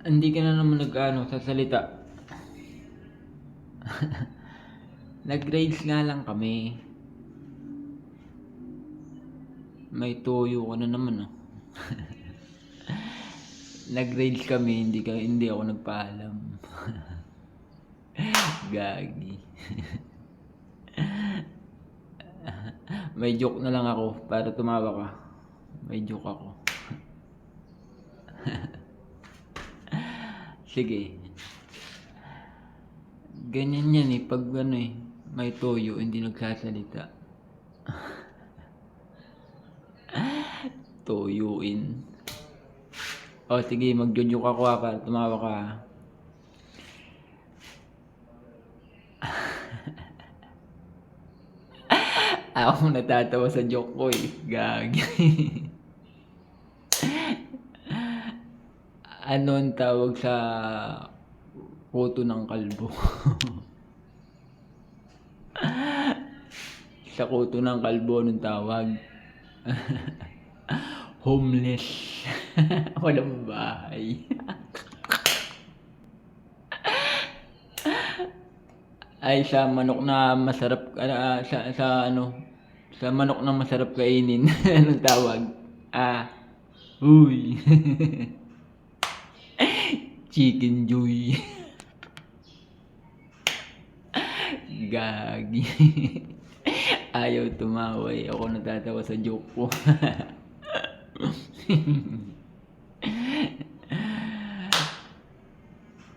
Hindi ka na naman sasalita. Nag-grades nga lang kami. May toyo ka na naman ah. Nag-grades kami, hindi ako nagpaalam. Gagi. May joke na lang ako para tumawa ka. May joke ako. Sige. Ganyan yan eh. Pag may toyo, hindi nagsasalita. Toyoin. O sige, magjo-joke ako para tumawa ka. Ako natatawa sa joke ko eh. Gagi. Ano ang tawag sa kuto ng kalbo? Sa kuto ng kalbo, anong tawag? Homeless. Walang bahay. Ay, sa manok na masarap, sa manok na masarap kainin. Anong tawag? Uy. Chicken joy. Gagi. Ayaw tumawa eh. Ako natatawa sa joke ko.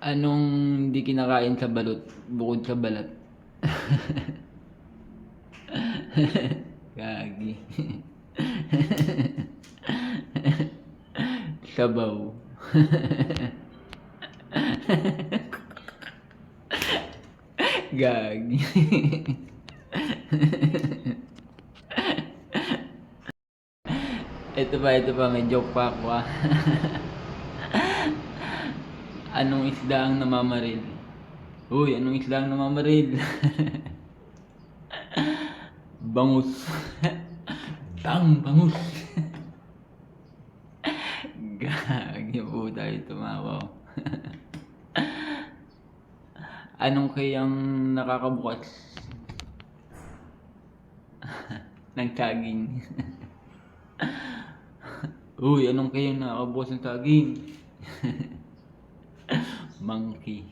Anong hindi kinakain sa balot bukod sa balat? Gagi. Sabaw. Gagi. Ito pa, may joke pa ako ah. Anong isda ang namamaril? Uy, anong isda ang namamaril? Bangus. Bangus. Gagi po tayo tumawa. Anong kayang nakakabukas ng saging? Uy, anong kayang nakakabukas ng saging? Monkey.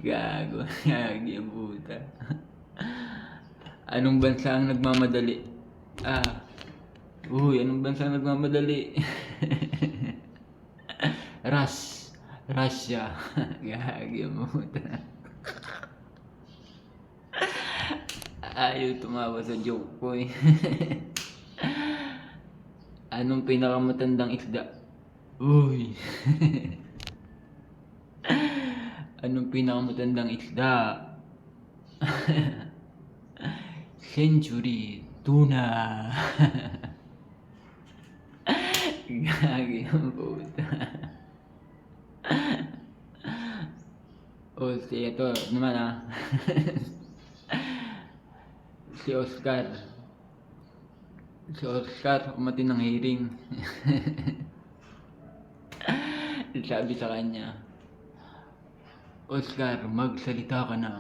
Gago. Gagi ang puta. Anong bansa ang nagmamadali? Uy, anong bansa ang nagmamadali? Russia. Gagi ang puta. Ayaw tumawa sa joke ko eh. Anong pinakamatandang isda? Uy. Anong pinakamatandang isda? Century tuna. Gagi ang puta. O si ito naman si Oscar umati ng hearing. Sabi sa kanya, Oscar, magsalita ka na.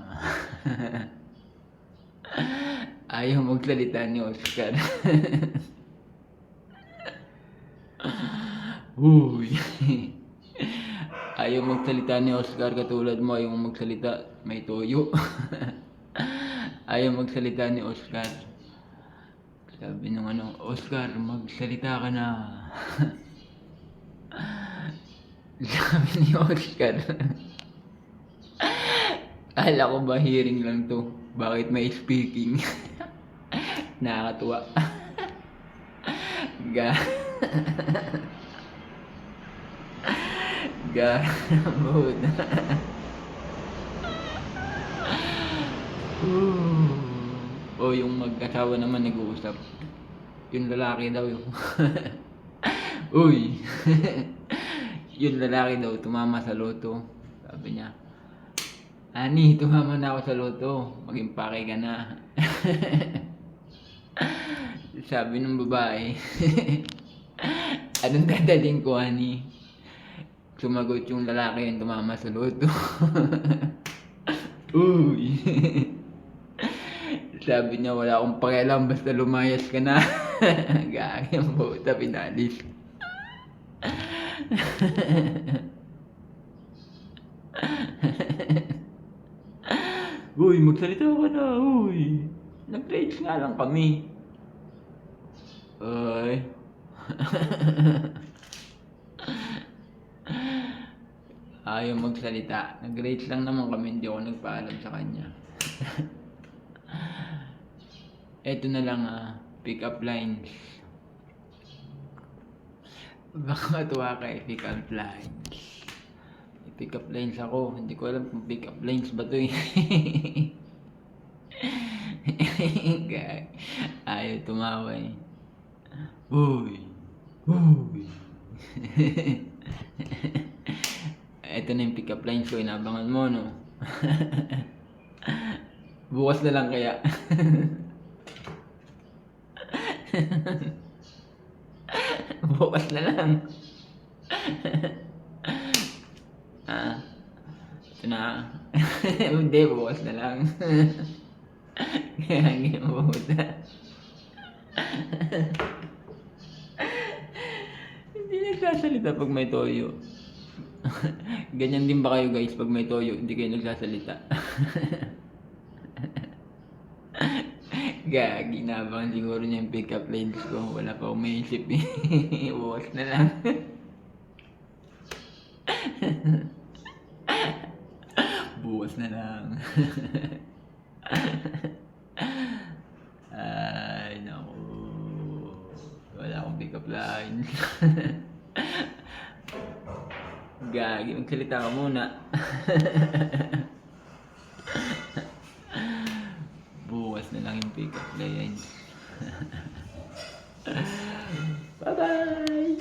Ayaw magsalita ni Oscar. Uy. Ayaw magsalita ni Oscar katulad mo, ayaw magsalita, may toyo. Ayaw magsalita ni Oscar. Sabi nung Oscar, magsalita ka na. Sabi ni Oscar, akala ko ba hearing lang to? Bakit may speaking? Nakakatuwa. Gamot. O yung mag-asawa naman nag-uusap. Yung lalaki daw yung Uy. Yung lalaki daw tumama sa loto. Sabi niya, Ani, tumama na ako sa loto. Mag-impake ka na. Sabi ng babae, Anong dadalhin ko, honey? Sumagot yung lalaki yung tumama sa loto. Uy! Sabi niya, wala akong pakialam, basta lumayas ka na. Gagi ang puta, pinalis. Uy, magsalita ka na, uy. Nag-trades nga lang kami. Uy. Ayaw magsalita. Nag-rates lang naman kami, hindi ako nagpaalam sa kanya. Eto na lang pick up lines. Baka matuwa kay pick up lines. Pick up lines ako. Hindi ko alam kung pick up lines ba to eh. Ayaw tumawa eh. Uy! Uy! Ito na yung pick up lines ko. Inabangan mo, no? Bukas na lang kaya. Bukas na lang. Ito na. Hindi, bukas na lang. Kaya hindi mo puta. Hindi nagsasalita pag may toyo. Ganyan din ba kayo guys pag may toyo, hindi kayo nagsasalita? Gagi, nabangan siguro niya yung pick up lines ko. Wala pa akong maisip eh. Bukas na lang. Bukas na lang. Ay, naku. Wala akong pick up lines. Gagi, magsalita ka muna. Bukas na lang yung pick up lines. Bye-bye!